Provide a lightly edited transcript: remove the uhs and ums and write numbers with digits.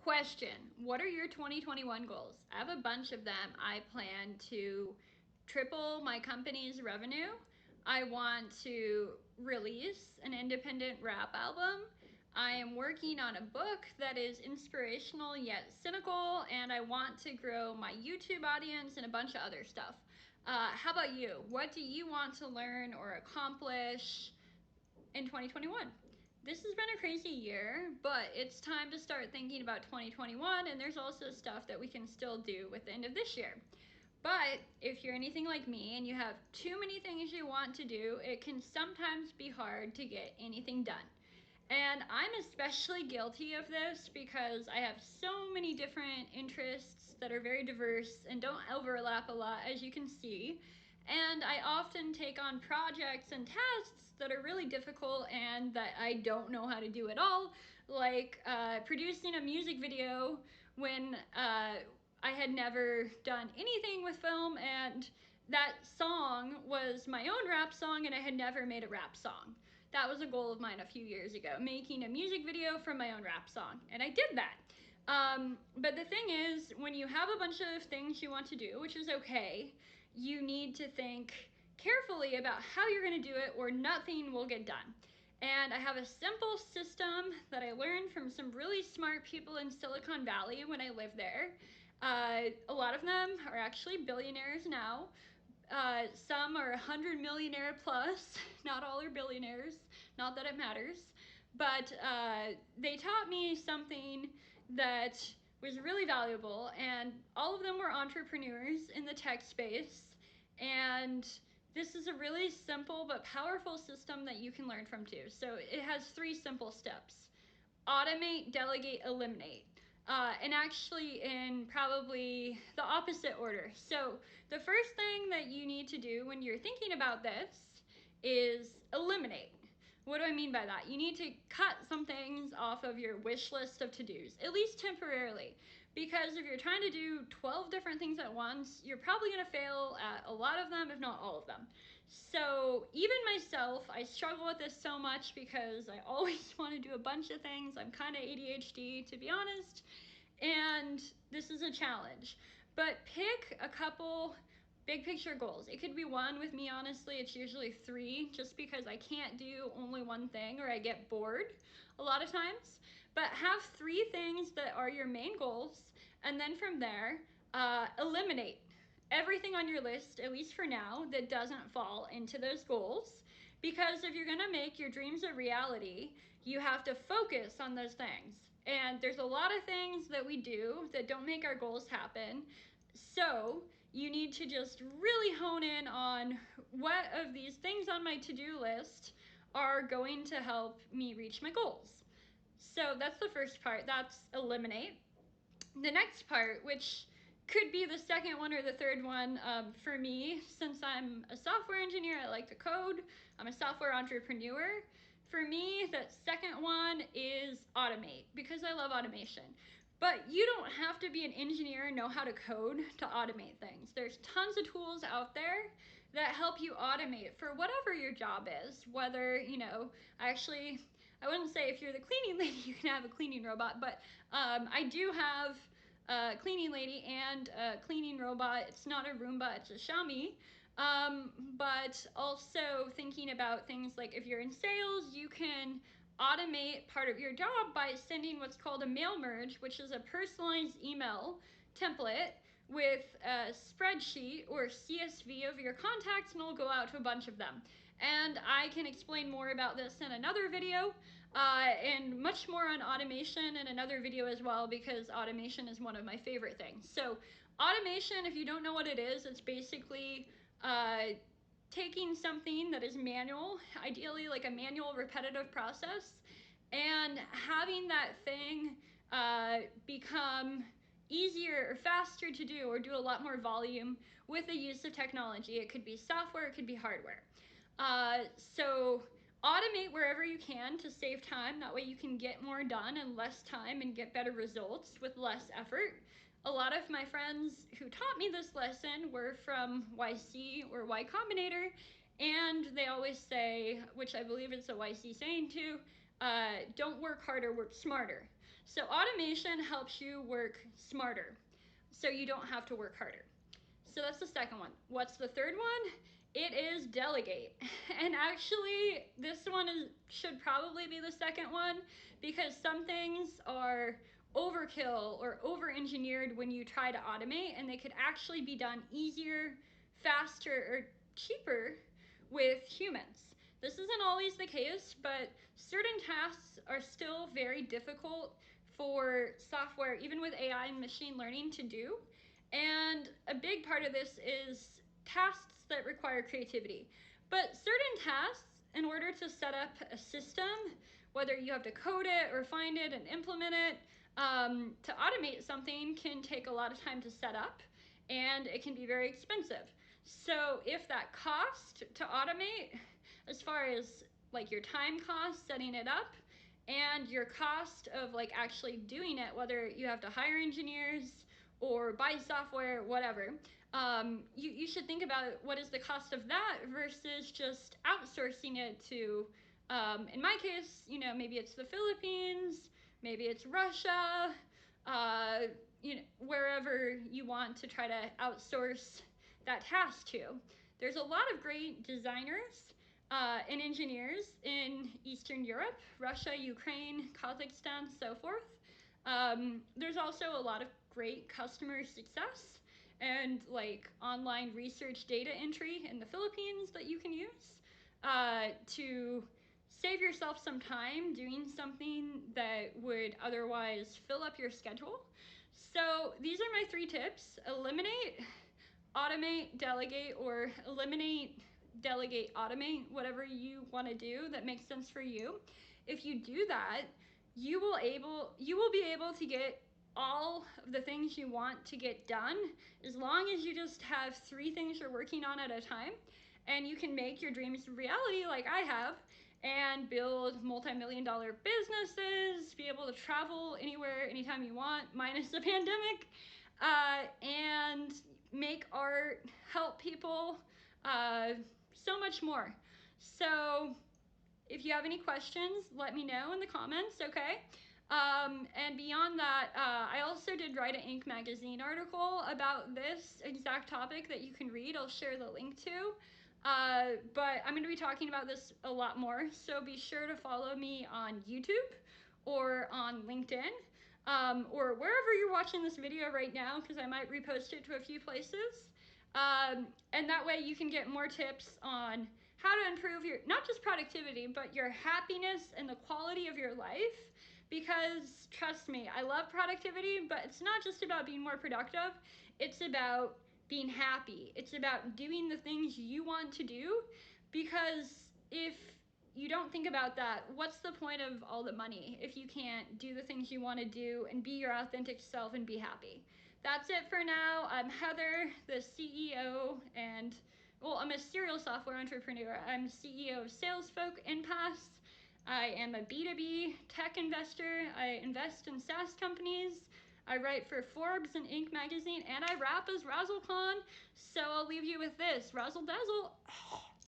Question: what are your 2021 goals? I have a bunch of them. I plan to triple my company's revenue. I want to release an independent rap album. I am working on a book that is inspirational yet cynical, and I want to grow my YouTube audience and a bunch of other stuff. How about you? What do you want to learn or accomplish in 2021? This has been a crazy year, but it's time to start thinking about 2021, and there's also stuff that we can still do with the end of this year. But if you're anything like me and you have too many things you want to do, it can sometimes be hard to get anything done. And I'm especially guilty of this because I have so many different interests that are very diverse and don't overlap a lot, as you can see. And I often take on projects and tasks that are really difficult and that I don't know how to do at all, like producing a music video when I had never done anything with film, and that song was my own rap song and I had never made a rap song. That was a goal of mine a few years ago, making a music video from my own rap song, and I did that. But the thing is, when you have a bunch of things you want to do, which is okay, you need to think carefully about how you're going to do it or nothing will get done. And I have a simple system that I learned from some really smart people in Silicon Valley when I lived there. A lot of them are actually billionaires now. Some are 100 millionaire plus. Not all are billionaires. Not that it matters. But they taught me something that was really valuable, and all of them were entrepreneurs in the tech space. And this is a really simple but powerful system that you can learn from too. So it has 3 simple steps: automate, delegate, eliminate. And actually in probably the opposite order. So the first thing that you need to do when you're thinking about this is eliminate. What do I mean by that? You need to cut some things off of your wish list of to-dos, at least temporarily. Because if you're trying to do 12 different things at once, you're probably going to fail at a lot of them, if not all of them. So even myself, I struggle with this so much because I always want to do a bunch of things. I'm kind of ADHD, to be honest, and this is a challenge. But pick a couple big picture goals. It could be 1. With me, honestly, it's usually 3, just because I can't do only one thing or I get bored a lot of times. But have 3 things that are your main goals, and then from there, eliminate everything on your list, at least for now, that doesn't fall into those goals. Because if you're gonna make your dreams a reality, you have to focus on those things. And there's a lot of things that we do that don't make our goals happen. So you need to just really hone in on what of these things on my to-do list are going to help me reach my goals. So that's the first part, that's eliminate. The next part, which could be the second one or the third one, for me, since I'm a software engineer, I like to code, I'm a software entrepreneur. For me, the second one is automate, because I love automation. But you don't have to be an engineer and know how to code to automate things. There's tons of tools out there that help you automate for whatever your job is. Whether, I wouldn't say if you're the cleaning lady, you can have a cleaning robot, but I do have a cleaning lady and a cleaning robot. It's not a Roomba, it's a Xiaomi. But also thinking about things like if you're in sales, you can automate part of your job by sending what's called a mail merge, which is a personalized email template with a spreadsheet or CSV of your contacts, and it'll go out to a bunch of them. And I can explain more about this in another video, and much more on automation in another video as well, because automation is one of my favorite things. So automation, if you don't know what it is, it's basically taking something that is manual, ideally like a manual repetitive process, and having that thing become easier or faster to do, or do a lot more volume with the use of technology. It could be software, it could be hardware. So automate wherever you can to save time. That way you can get more done in less time and get better results with less effort. A lot of my friends who taught me this lesson were from YC or Y-Combinator, and they always say, which I believe is a YC saying too, don't work harder, work smarter. So automation helps you work smarter, so you don't have to work harder. So that's the second one. What's the third one? It is delegate. And actually, this one should probably be the second one, because some things are overkill or over-engineered when you try to automate, and they could actually be done easier, faster, or cheaper with humans. This isn't always the case, but certain tasks are still very difficult for software, even with AI and machine learning, to do. And a big part of this is tasks that require creativity. But certain tasks, in order to set up a system, whether you have to code it or find it and implement it, to automate something can take a lot of time to set up, and it can be very expensive. So if that cost to automate, as far as like your time cost setting it up and your cost of like actually doing it, whether you have to hire engineers or buy software, whatever, you should think about what is the cost of that versus just outsourcing it to, in my case, you know, maybe it's the Philippines, maybe it's Russia, you know, wherever you want to try to outsource that task to. There's a lot of great designers and engineers in Eastern Europe, Russia, Ukraine, Kazakhstan, so forth. There's also a lot of great customer success and like online research data entry in the Philippines that you can use to save yourself some time doing something that would otherwise fill up your schedule. So these are my 3 tips: eliminate, automate, delegate, or eliminate, delegate, automate, whatever you want to do that makes sense for you. If you do that, you will be able to get all of the things you want to get done, as long as you just have 3 things you're working on at a time, and you can make your dreams a reality like I have, and build multi-million-dollar businesses, be able to travel anywhere, anytime you want, minus the pandemic, and make art, help people, so much more. So if you have any questions, let me know in the comments, okay? And beyond that, I also did write an Inc. magazine article about this exact topic that you can read. I'll share the link to. But I'm going to be talking about this a lot more, so be sure to follow me on YouTube or on LinkedIn, or wherever you're watching this video right now, because I might repost it to a few places. And that way you can get more tips on how to improve your, not just productivity, but your happiness and the quality of your life. Because trust me, I love productivity, but it's not just about being more productive. It's about being happy. It's about doing the things you want to do, because if you don't think about that, what's the point of all the money if you can't do the things you want to do and be your authentic self and be happy? That's it for now. I'm Heather, the CEO, and well, I'm a serial software entrepreneur. I'm CEO of SalesFolk Impasse. I am a B2B tech investor. I invest in SaaS companies. I write for Forbes and Inc. magazine, and I rap as Razzle Khan. So I'll leave you with this: razzle dazzle.